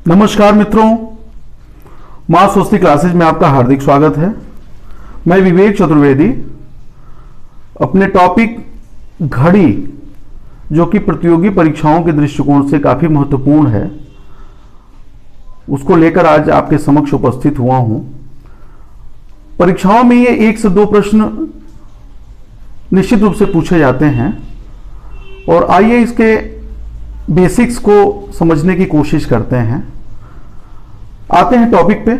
नमस्कार मित्रों, मां स्वस्ति क्लासेज में आपका हार्दिक स्वागत है। मैं विवेक चतुर्वेदी अपने टॉपिक घड़ी, जो कि प्रतियोगी परीक्षाओं के दृष्टिकोण से काफी महत्वपूर्ण है, उसको लेकर आज आपके समक्ष उपस्थित हुआ हूं। परीक्षाओं में ये 1 से 2 प्रश्न निश्चित रूप से पूछे जाते हैं और आइए इसके बेसिक्स को समझने की कोशिश करते हैं। आते हैं टॉपिक पे।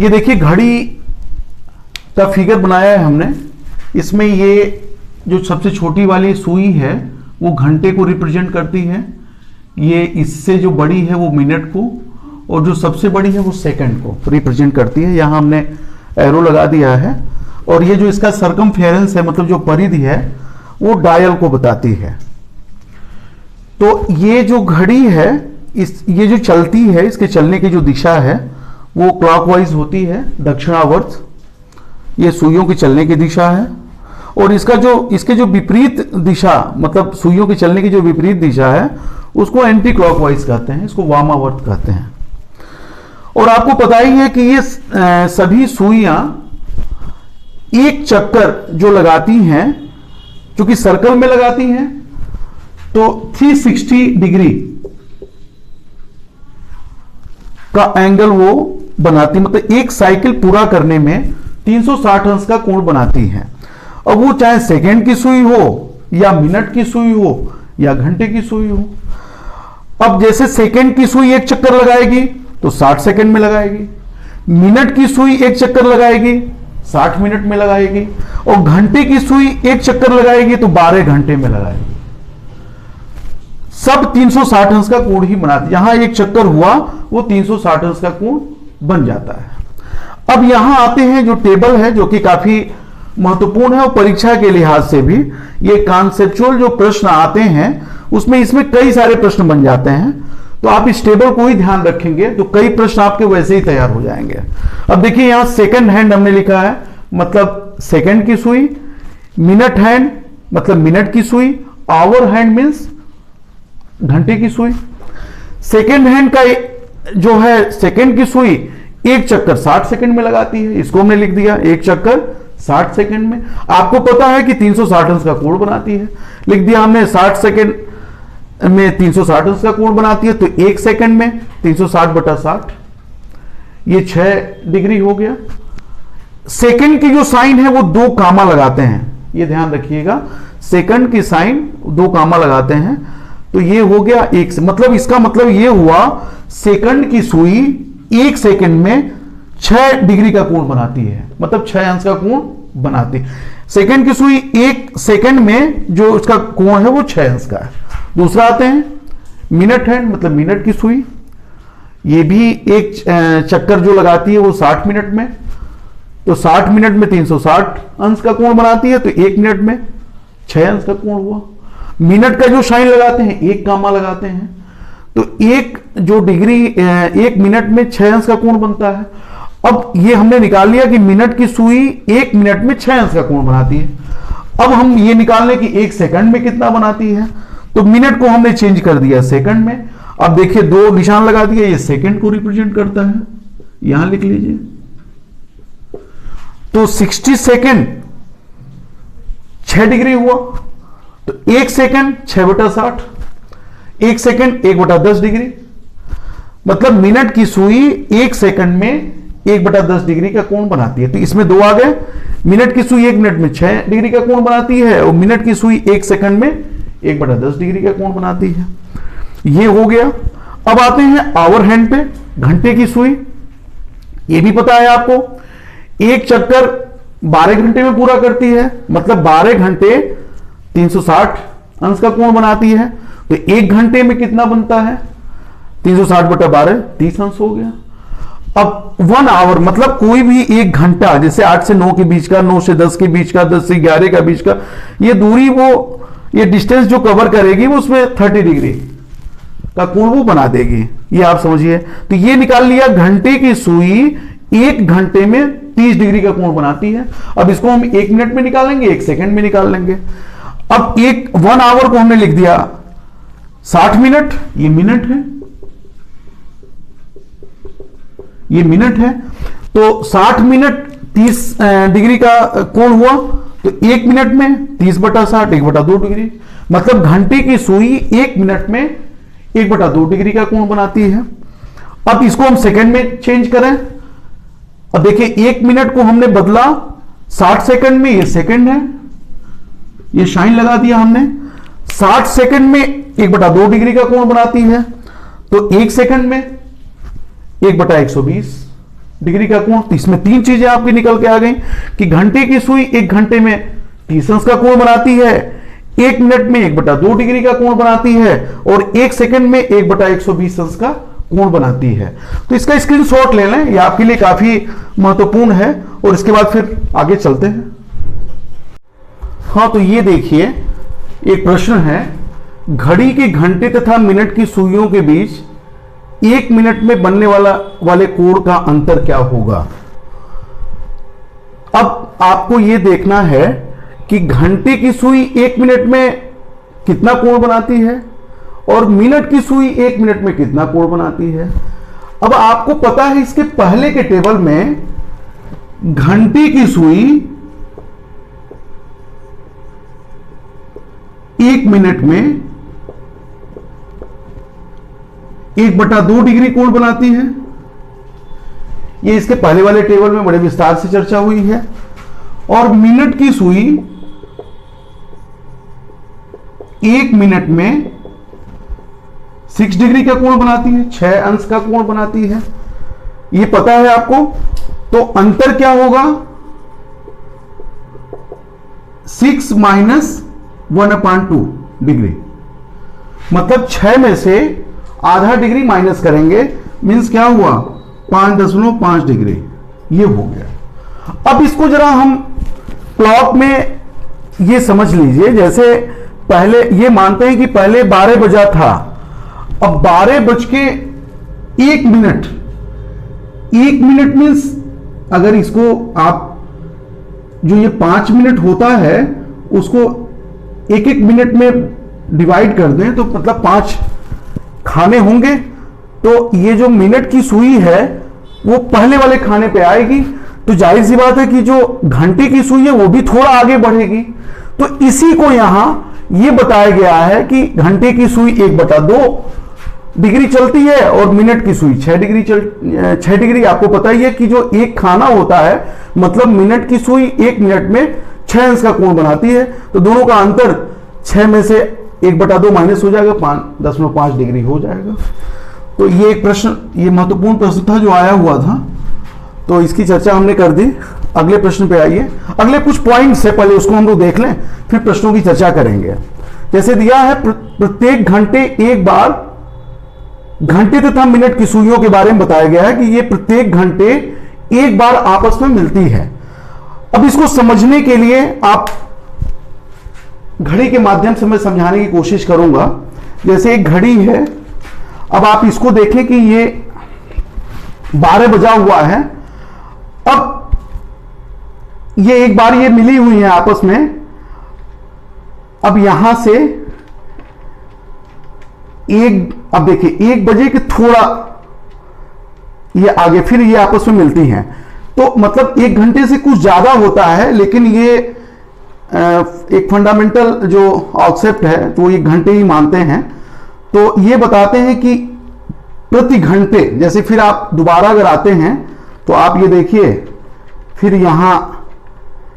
ये देखिए, घड़ी का फिगर बनाया है हमने। इसमें ये जो सबसे छोटी वाली सुई है वो घंटे को रिप्रेजेंट करती है, ये इससे जो बड़ी है वो मिनट को, और जो सबसे बड़ी है वो सेकंड को रिप्रेजेंट करती है। यहां हमने एरो लगा दिया है और ये जो इसका सरकमफेरेंस है, मतलब जो परिधि है, वो डायल को बताती है। तो ये जो घड़ी है, ये जो चलती है, इसके चलने की जो दिशा है वो क्लॉकवाइज होती है, दक्षिणावर्त। ये सुइयों के चलने की दिशा है। और इसके जो विपरीत दिशा, मतलब सुइयों के चलने की जो विपरीत दिशा है, उसको एंटी क्लॉकवाइज कहते हैं, इसको वामावर्त कहते हैं। और आपको पता ही है कि ये सभी सुइयां एक चक्कर जो लगाती हैं, चूंकि सर्कल में लगाती हैं, तो 360 डिग्री का एंगल वो बनाती, मतलब एक साइकिल पूरा करने में 360 अंश का कोण बनाती है। अब वो चाहे सेकंड की सुई हो या मिनट की सुई हो या घंटे की सुई हो। अब जैसे सेकंड की सुई एक चक्कर लगाएगी तो 60 सेकंड में लगाएगी, मिनट की सुई एक चक्कर लगाएगी 60 मिनट में लगाएगी, और घंटे की सुई एक चक्कर लगाएगी तो 12 घंटे में लगाएगी। सब 360 अंश का कोण ही बनाती है। यहां एक चक्कर हुआ वो 360 अंश का कोण बन जाता है। अब यहां आते हैं, जो टेबल है जो कि काफी महत्वपूर्ण है और परीक्षा के लिहाज से भी ये कॉन्सेप्चुअल जो प्रश्न आते हैं उसमें इसमें कई सारे प्रश्न बन जाते हैं। तो आप इस टेबल को ही ध्यान रखेंगे तो कई प्रश्न आपके वैसे ही तैयार हो जाएंगे। अब देखिए, यहां सेकंड हैंड हमने लिखा है, मतलब सेकंड की सुई, मिनट हैंड मतलब मिनट की सुई, आवर हैंड मीन्स घंटे की सुई। सेकेंड हैंड का जो है, सेकेंड की सुई एक चक्कर 60 सेकंड में लगाती है, इसको हमने लिख दिया, एक चक्कर 60 सेकंड में। आपको पता है कि 360 अंश का कोण बनाती है, लिख दिया हमने 60 सेकंड में 360 अंश का कोण बनाती है। तो एक सेकंड में 360/60, ये 6 डिग्री हो गया। सेकंड की जो साइन है वो 2 कामा लगाते हैं, ये ध्यान रखिएगा, सेकंड की साइन 2 कामा लगाते हैं। तो ये हो गया एक से, मतलब इसका मतलब ये हुआ सेकंड की सुई एक सेकंड में 6 डिग्री का कोण बनाती है, मतलब 6 अंश का कोण बनाती है। सेकंड की सुई एक सेकंड में जो उसका कोण है वो 6 अंश का है। दूसरा आते हैं मिनट हैंड, मतलब मिनट की सुई, ये भी एक चक्कर जो लगाती है वो 60 मिनट में। तो 60 मिनट में 360 अंश का कोण बनाती है, तो 1 मिनट में 6 अंश का कोण हुआ। मिनट का जो साइन लगाते हैं, एक कामा लगाते हैं, तो एक जो डिग्री 1 मिनट में 6 अंश का कोण बनता है। अब ये हमने निकाल लिया कि मिनट की सुई 1 मिनट में 6 अंश का कोण बनाती है। अब हम ये निकाल लें कि 1 सेकंड में कितना बनाती है, तो मिनट को हमने चेंज कर दिया सेकंड में। अब देखिए 2 निशान लगा दिया, ये सेकंड को रिप्रेजेंट करता है, यहां लिख लीजिए। तो 60 सेकंड 6 डिग्री हुआ, तो 1 सेकंड 6/60, 1 सेकंड 1/10 डिग्री, मतलब मिनट की सुई 1 सेकंड में 1/10 डिग्री का कोण बनाती है। तो इसमें 2 आ गए, मिनट की सुई 1 मिनट में 6 डिग्री का कोण बनाती है, और मिनट की सुई 1 सेकंड में 1/10 डिग्री का कोण बनाती है। ये हो गया। अब आते हैं आवर हैंड पे, घंटे की सुई। ये भी पता है आपको, एक चक्कर 12 घंटे में पूरा करती है, मतलब 12 घंटे 360 अंश का कोण बनाती है। तो 1 घंटे में कितना बनता है, 360/12, 30 अंश हो गया। अब 1 आवर, मतलब कोई भी 1 घंटा, जैसे 8 से 9 के बीच का, 9 से 10 के बीच का, 10 से 11 का बीच का, ये दूरी ये डिस्टेंस जो कवर करेगी वो उसमें 30 डिग्री का कोण वो बना देगी, ये आप समझिए। तो ये निकाल लिया, घंटे की सुई 1 घंटे में 30 डिग्री का कोण बनाती है। अब इसको हम 1 मिनट में निकालेंगे, 1 सेकंड में निकाल लेंगे। अब 1 आवर को हमने लिख दिया 60 मिनट, ये मिनट है, ये मिनट है। तो 60 मिनट 30 डिग्री का कोण हुआ, तो 1 मिनट में 30/60 1/2 डिग्री, मतलब घंटे की सुई 1 मिनट में 1/2 डिग्री का कोण बनाती है। अब इसको हम सेकंड में चेंज करें। अब देखिए 1 मिनट को हमने बदला 60 सेकंड में, ये सेकंड है, ये शाइन लगा दिया हमने। 60 सेकंड में 1/2 डिग्री का कोण बनाती है, तो 1 सेकंड में 1/120 डिग्री का कोण। तो इसमें 3 चीजें आपकी निकल के आ गई कि घंटे की सुई 1 घंटे में 30 अंश का कोण बनाती है, 1 मिनट में 1/2 डिग्री का कोण बनाती है, और 1 सेकंड में 1/120 अंश का कोण बनाती है। तो इसका स्क्रीनशॉट ले लें, यह आपके लिए काफी महत्वपूर्ण है। और इसके बाद फिर आगे चलते हैं। हाँ, तो ये देखिए एक प्रश्न है, घड़ी के घंटे तथा मिनट की सुइयों के बीच 1 मिनट में बनने वाले कोण का अंतर क्या होगा। अब आपको यह देखना है कि घंटे की सुई 1 मिनट में कितना कोण बनाती है और मिनट की सुई 1 मिनट में कितना कोण बनाती है। अब आपको पता है इसके पहले के टेबल में घंटे की सुई 1 मिनट में 1/2 डिग्री कोण बनाती है। ये इसके पहले वाले टेबल में बड़े विस्तार से चर्चा हुई है। और मिनट की सुई 1 मिनट में 6 डिग्री का कोण बनाती है, 6 अंश का कोण बनाती है, ये पता है आपको। तो अंतर क्या होगा, 6 - 1/2 डिग्री, मतलब 6 में से आधा डिग्री माइनस करेंगे, मींस क्या हुआ 5.5 डिग्री, ये हो गया। अब इसको जरा हम क्लॉक में ये समझ लीजिए, जैसे पहले ये मानते हैं कि पहले 12 बजा था, अब 12:01 मिनट, 1 मिनट मीन्स अगर इसको आप जो ये 5 मिनट होता है उसको 1-1 मिनट में डिवाइड कर दें तो मतलब 5 खाने होंगे। तो ये जो मिनट की सुई है वो पहले वाले खाने पे आएगी, तो जाहिर सी बात है कि जो घंटे की सुई है वो भी थोड़ा आगे बढ़ेगी। तो इसी को यहां ये बताया गया है कि घंटे की सुई 1/2 डिग्री चलती है और मिनट की सुई 6 डिग्री। आपको पता ही है कि जो एक खाना होता है मतलब मिनट की सुई 1 मिनट में 6 अंश का कोण बनाती है, तो दोनों का अंतर 6 में से 1/2 माइनस हो जाएगा, 5.5 डिग्री हो जाएगा। तो ये एक प्रश्न, ये महत्वपूर्ण प्रश्न था जो आया हुआ था, तो इसकी चर्चा हमने कर दी। अगले प्रश्न पे आइए। अगले कुछ पॉइंट्स है, पहले उसको हम लोग देख लें, फिर प्रश्नों की चर्चा करेंगे। जैसे दिया है प्रत्येक घंटे एक बार, घंटे तथा मिनट की सुइयों के बारे में बताया गया है कि ये प्रत्येक घंटे एक बार आपस में मिलती है। अब इसको समझने के लिए आप घड़ी के माध्यम से मैं समझाने की कोशिश करूंगा। जैसे एक घड़ी है, अब आप इसको देखें कि ये 12 बजा हुआ है। अब ये एक बार ये मिली हुई है आपस में। अब यहां से अब देखिए 1 बजे के थोड़ा ये आगे फिर ये आपस में मिलती हैं, तो मतलब 1 घंटे से कुछ ज्यादा होता है, लेकिन ये एक फंडामेंटल जो कॉन्सेप्ट है तो 1 घंटे ही मानते हैं। तो ये बताते हैं कि प्रति घंटे, जैसे फिर आप दोबारा अगर आते हैं तो आप ये देखिए फिर यहां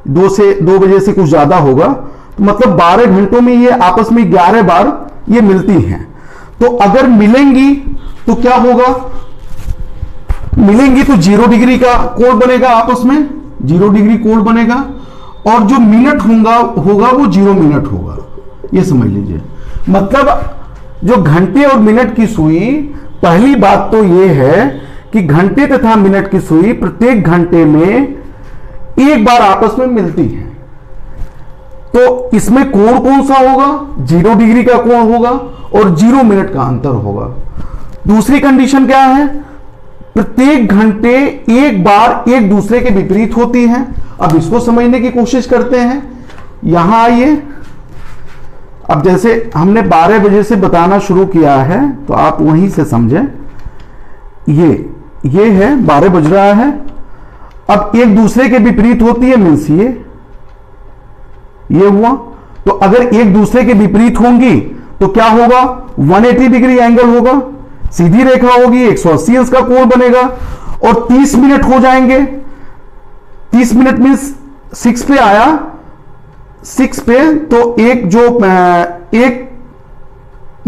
2 बजे से कुछ ज्यादा होगा, तो मतलब 12 घंटों में ये आपस में 11 बार ये मिलती हैं। तो अगर मिलेंगी तो क्या होगा, मिलेंगी तो 0 डिग्री का कोण बनेगा, आपस में 0 डिग्री कोण बनेगा, और जो मिनट होगा वो 0 मिनट होगा। ये समझ लीजिए, मतलब जो घंटे और मिनट की सुई, पहली बात तो ये है कि घंटे तथा मिनट की सुई प्रत्येक घंटे में एक बार आपस में मिलती है। तो इसमें कोण कौन सा होगा, 0 डिग्री का कोण होगा और 0 मिनट का अंतर होगा। दूसरी कंडीशन क्या है, प्रत्येक घंटे एक बार एक दूसरे के विपरीत होती हैं। अब इसको समझने की कोशिश करते हैं। यहां आइए, अब जैसे हमने 12 बजे से बताना शुरू किया है तो आप वहीं से समझें। ये है 12 बज रहा है, अब एक दूसरे के विपरीत होती है, मीन्स ये हुआ। तो अगर एक दूसरे के विपरीत होंगी तो क्या होगा, 180 डिग्री एंगल होगा, सीधी रेखा होगी, 180 अंश का कोण बनेगा, और 30 मिनट हो जाएंगे। 30 मिनट मीन्स 6 पे आया, 6 पे तो एक जो एक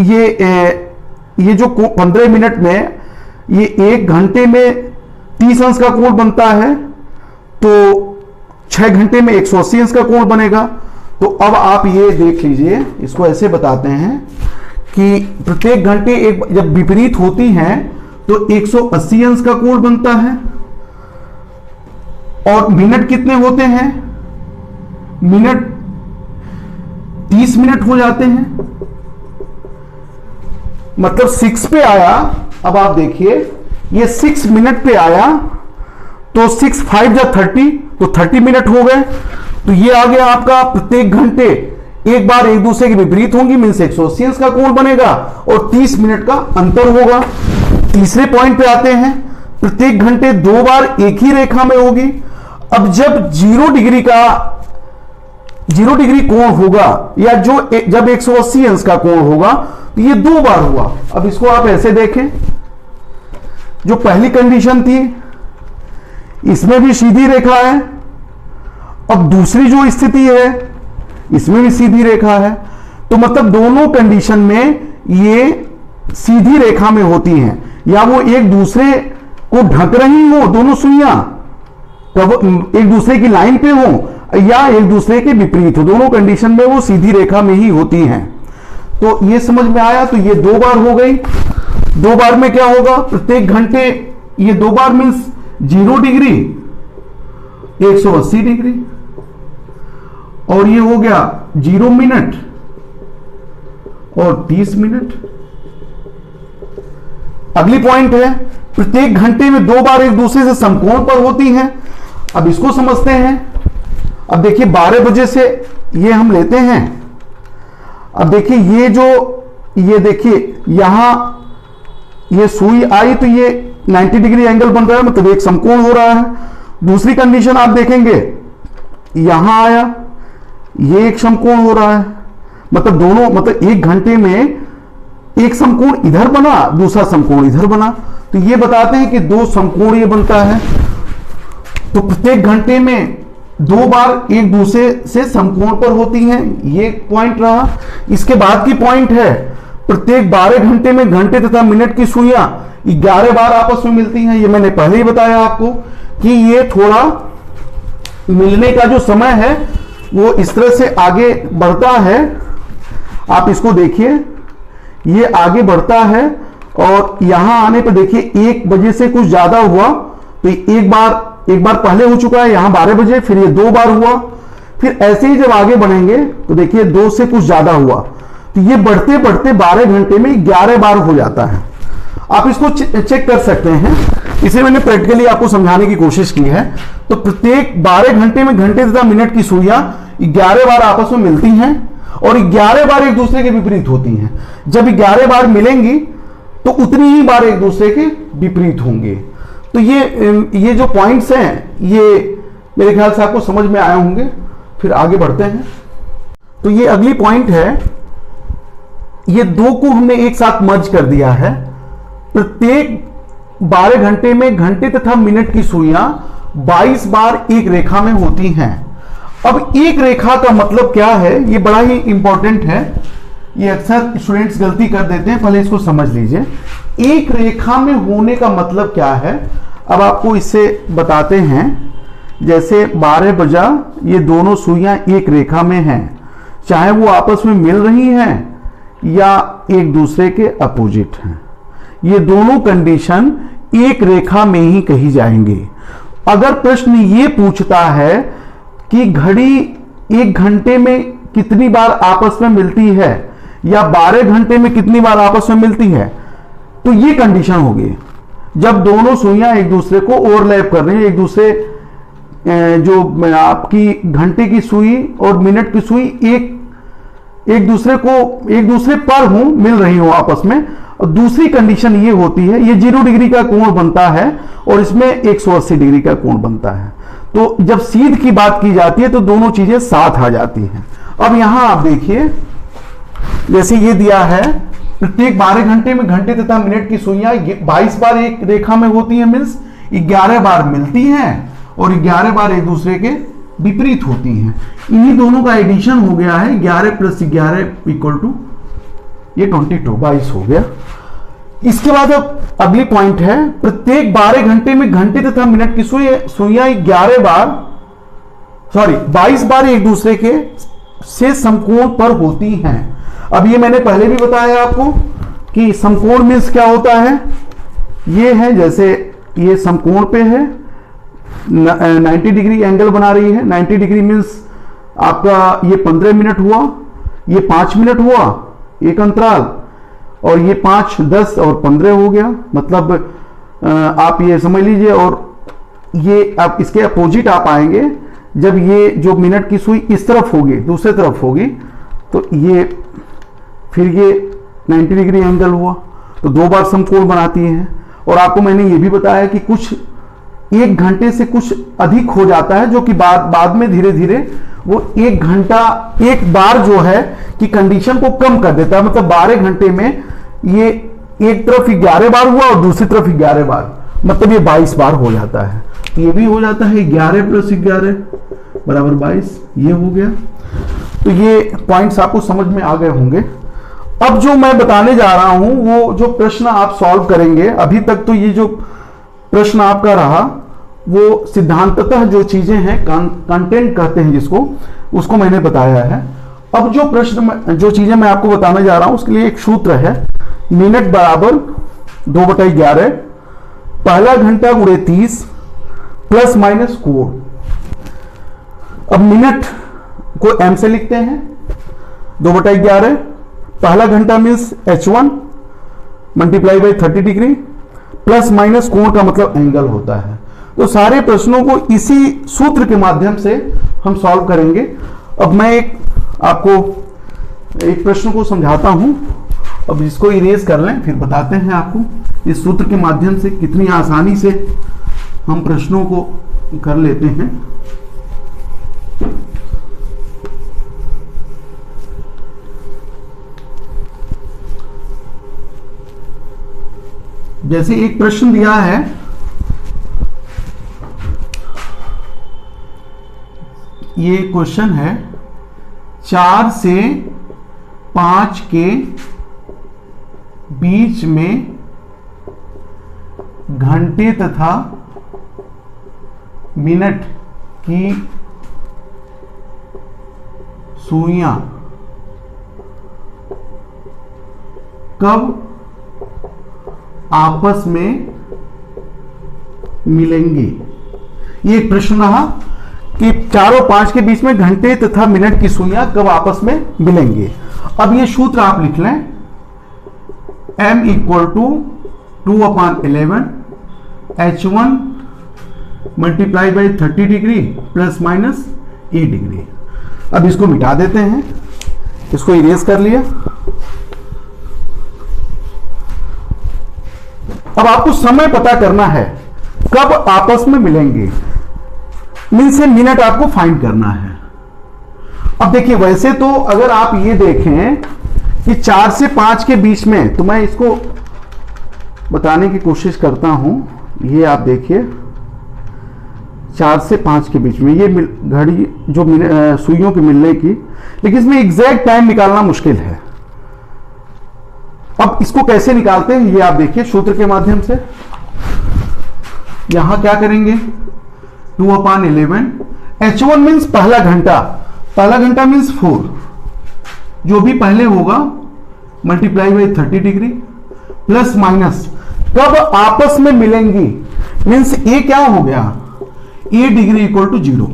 ये जो 15 मिनट में ये 1 घंटे में 30 अंश का कोण बनता है, तो 6 घंटे में 180 अंश का कोण बनेगा। तो अब आप ये देख लीजिए, इसको ऐसे बताते हैं कि प्रत्येक घंटे एक जब विपरीत होती हैं तो 180 अंश का कोण बनता है। और मिनट कितने होते हैं, मिनट 30 मिनट हो जाते हैं, मतलब 6 पे आया। अब आप देखिए ये 6 मिनट पे आया, तो 6 5 जा 30, तो 30 मिनट हो गए। तो ये आ गया आपका प्रत्येक घंटे एक बार एक दूसरे के विपरीत होंगी, मीन्स 180 अंश का कोण बनेगा और 30 मिनट का अंतर होगा। तीसरे पॉइंट पे आते हैं, प्रत्येक घंटे 2 बार एक ही रेखा में होगी। अब जब 0 डिग्री कोण होगा, या जब 180 अंश का कोण होगा, तो ये 2 बार हुआ। अब इसको आप ऐसे देखें, जो पहली कंडीशन थी इसमें भी सीधी रेखा है, अब दूसरी जो स्थिति है इसमें भी सीधी रेखा है, तो मतलब दोनों कंडीशन में ये सीधी रेखा में होती हैं, या वो एक दूसरे को ढक रही हो, दोनों सुइयां एक दूसरे की लाइन पे हो या एक दूसरे के विपरीत हो, दोनों कंडीशन में वो सीधी रेखा में ही होती हैं। तो ये समझ में आया। तो ये 2 बार हो गई। 2 बार में क्या होगा, प्रत्येक घंटे ये 2 बार मीन्स 0 डिग्री 180 डिग्री, और ये हो गया 0 मिनट और 30 मिनट। अगली पॉइंट है, प्रत्येक घंटे में 2 बार एक दूसरे से समकोण पर होती हैं। अब इसको समझते हैं। अब देखिए 12 बजे से ये हम लेते हैं। अब देखिए ये देखिए यहां ये सुई आई, तो ये 90 डिग्री एंगल बन रहा है, मतलब एक समकोण हो रहा है। दूसरी कंडीशन आप देखेंगे, यहां आया, ये एक समकोण हो रहा है, मतलब दोनों, मतलब एक घंटे में एक समकोण इधर बना, दूसरा समकोण इधर बना। तो ये बताते हैं कि 2 समकोण ये बनता है। तो प्रत्येक घंटे में 2 बार एक दूसरे से समकोण पर होती हैं, ये पॉइंट रहा। इसके बाद की पॉइंट है, प्रत्येक 12 घंटे में घंटे तथा मिनट की सुइयां 11 बार आपस में मिलती हैं। ये मैंने पहले ही बताया आपको कि ये थोड़ा मिलने का जो समय है वो इस तरह से आगे बढ़ता है। आप इसको देखिए, ये आगे बढ़ता है, और यहां आने पर देखिए 1 बजे से कुछ ज्यादा हुआ, तो एक बार पहले हो चुका है, यहां 12 बजे, फिर ये 2 बार हुआ, फिर ऐसे ही जब आगे बढ़ेंगे तो देखिए 2 से कुछ ज्यादा हुआ, तो ये बढ़ते बढ़ते 12 घंटे में 11 बार हो जाता है। आप इसको चेक कर सकते हैं, इसे मैंने प्रैक्टिकली आपको समझाने की कोशिश की है। तो प्रत्येक 12 घंटे में घंटे तथा मिनट की सुइयां 11 बार आपस में मिलती हैं और 11 बार एक दूसरे के विपरीत होती हैं। जब 11 बार मिलेंगी तो उतनी ही बार एक दूसरे के विपरीत होंगे। तो ये जो पॉइंट्स हैं ये मेरे ख्याल से आपको समझ में आए होंगे। फिर आगे बढ़ते हैं। तो ये अगली पॉइंट है, ये 2 को हमने एक साथ मर्ज कर दिया है। प्रत्येक 12 घंटे में घंटे तथा मिनट की सुइयां 22 बार एक रेखा में होती हैं। अब एक रेखा का मतलब क्या है, ये बड़ा ही इंपॉर्टेंट है, ये अक्सर स्टूडेंट्स गलती कर देते हैं, पहले इसको समझ लीजिए। एक रेखा में होने का मतलब क्या है, अब आपको इससे बताते हैं। जैसे 12 बजा, ये दोनों सुइयां एक रेखा में हैं, चाहे वो आपस में मिल रही हैं या एक दूसरे के अपोजिट हैं, ये दोनों कंडीशन एक रेखा में ही कही जाएंगी। अगर प्रश्न ये पूछता है कि घड़ी 1 घंटे में कितनी बार आपस में मिलती है या 12 घंटे में कितनी बार आपस में मिलती है, तो ये कंडीशन होगी जब दोनों सुइयां एक दूसरे को ओवरलैप कर रही हैं, एक दूसरे जो आपकी घंटे की सुई और मिनट की सुई एक दूसरे पर हो, मिल रही हो आपस में, और दूसरी कंडीशन ये होती है, ये 0 डिग्री का कोण बनता है और इसमें 180 डिग्री का कोण बनता है। तो जब सीध की बात की जाती है तो दोनों चीजें साथ आ जाती हैं। अब यहां आप देखिए, जैसे ये दिया है, प्रत्येक 12 घंटे में घंटे तथा मिनट की सुइयां 22 बार एक रेखा में होती है, मीन्स 11 बार मिलती हैं और 11 बार एक दूसरे के विपरीत होती हैं। इन्हीं दोनों का एडिशन हो गया है 11 + 11 इक्वल टू ये 22 हो गया। इसके बाद अब अगली पॉइंट है, प्रत्येक 12 घंटे में घंटे तथा मिनट की सुइयां 22 बार एक दूसरे के से समकोण पर होती हैं। अब ये मैंने पहले भी बताया आपको कि समकोण मीन्स क्या होता है। ये है, जैसे ये समकोण पे है, 90 डिग्री एंगल बना रही है। 90 डिग्री मीन्स आपका ये 15 मिनट हुआ, ये 5 मिनट हुआ एक अंतराल, और ये 5, 10 और 15 हो गया। मतलब आप ये समझ लीजिए। और ये आप इसके अपोजिट आप आएंगे, जब ये जो मिनट की सुई इस तरफ होगी, दूसरे तरफ होगी, तो ये फिर ये 90 डिग्री एंगल हुआ, तो 2 बार समकोण बनाती हैं। और आपको मैंने ये भी बताया कि कुछ 1 घंटे से कुछ अधिक हो जाता है, जो कि बाद में धीरे धीरे वो 1 घंटा एक बार जो है कि कंडीशन को कम कर देता है। मतलब 12 घंटे में ये एक तरफ 11 बार हुआ और दूसरी तरफ 11 बार, मतलब ये 22 बार हो जाता है। ये भी हो जाता है 11 + 11 बराबर 22, ये हो गया। तो ये पॉइंट्स आपको समझ में आ गए होंगे। अब जो मैं बताने जा रहा हूं, वो जो प्रश्न आप सॉल्व करेंगे, अभी तक तो ये जो प्रश्न आपका रहा वो सिद्धांततः जो चीजें हैं, कंटेंट कहते हैं जिसको, उसको मैंने बताया है। अब जो चीजें मैं आपको बताने जा रहा हूं उसके लिए एक सूत्र है, मिनट बराबर 2/11 पहला घंटा गुणे 30 ± कोण। अब मिनट को m से लिखते हैं, 2/11 पहला घंटा मीन्स h1 × 30 डिग्री, ± कोण का मतलब एंगल होता है। तो सारे प्रश्नों को इसी सूत्र के माध्यम से हम सॉल्व करेंगे। अब मैं आपको एक प्रश्न को समझाता हूं, अब इसको इरेज कर लें, फिर बताते हैं आपको इस सूत्र के माध्यम से कितनी आसानी से हम प्रश्नों को कर लेते हैं। जैसे एक प्रश्न दिया है, ये क्वेश्चन है 4 से 5 के बीच में घंटे तथा मिनट की सुइयां कब आपस में मिलेंगी। ये एक प्रश्न रहा कि 4 और 5 के बीच में घंटे तथा मिनट की सुइयां कब आपस में मिलेंगे। अब ये सूत्र आप लिख लें, m = 2/11 h1 × 30 degree ± a degree. अब इसको मिटा देते हैं, इसको इरेज कर लिया। अब आपको समय पता करना है कब आपस में मिलेंगे, मिन से मिनट आपको फाइंड करना है। अब देखिए, वैसे तो अगर आप ये देखें कि 4 से 5 के बीच में, तो मैं इसको बताने की कोशिश करता हूं। ये आप देखिए 4 से 5 के बीच में ये घड़ी जो सुइयों के मिलने की, लेकिन इसमें एग्जैक्ट टाइम निकालना मुश्किल है। अब इसको कैसे निकालते हैं ये आप देखिए सूत्र के माध्यम से। यहां क्या करेंगे, 2/11 h1 मीन्स पहला घंटा मीन्स 4, जो भी पहले होगा × 30 डिग्री प्लस माइनस कब आपस में मिलेंगी, मीन्स ए क्या हो गया, a डिग्री = 0।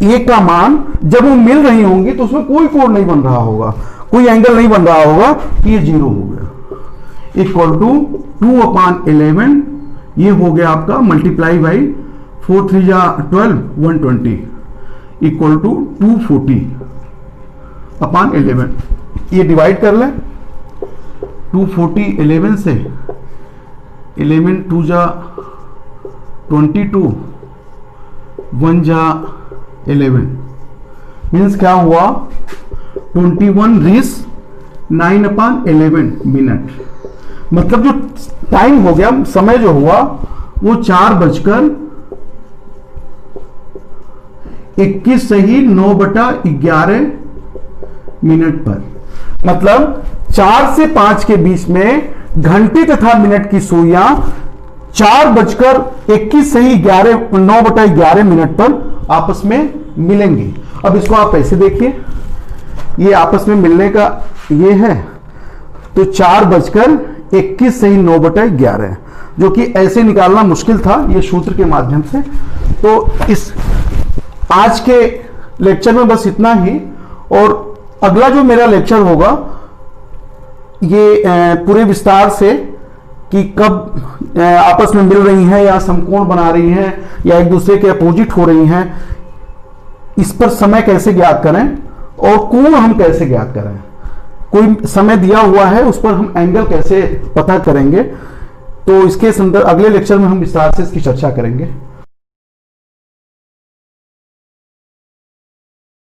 ए का मान जब वो मिल रही होंगी तो उसमें कोई कोण नहीं बन रहा होगा, कोई एंगल नहीं बन रहा होगा, ये 0 हो गया। = 2/11 ये हो गया आपका × 4 3 12 120 = 240/11। ये डिवाइड कर लें, 240 11 से 11 2 जा 22 1 जा 11 मीन्स क्या हुआ 21 रीस 9/11 मिनट। मतलब जो टाइम हो गया, समय जो हुआ वो 4:21 से ही 9/11 मिनट पर। मतलब 4 से 5 के बीच में घंटे तथा मिनट की सुइयां 4:21 से ही 9/11 मिनट पर आपस में मिलेंगी। अब इसको आप ऐसे देखिए, ये आपस में मिलने का ये है, तो 4:21 से ही 9/11, जो कि ऐसे निकालना मुश्किल था ये सूत्र के माध्यम से। तो इस आज के लेक्चर में बस इतना ही, और अगला जो मेरा लेक्चर होगा ये पूरे विस्तार से कि कब आपस में मिल रही हैं या समकोण बना रही हैं या एक दूसरे के अपोजिट हो रही हैं, इस पर समय कैसे ज्ञात करें और कोण हम कैसे ज्ञात करें। कोई समय दिया हुआ है उस पर हम एंगल कैसे पता करेंगे, तो इसके संदर्भ अगले लेक्चर में हम विस्तार से इसकी चर्चा करेंगे।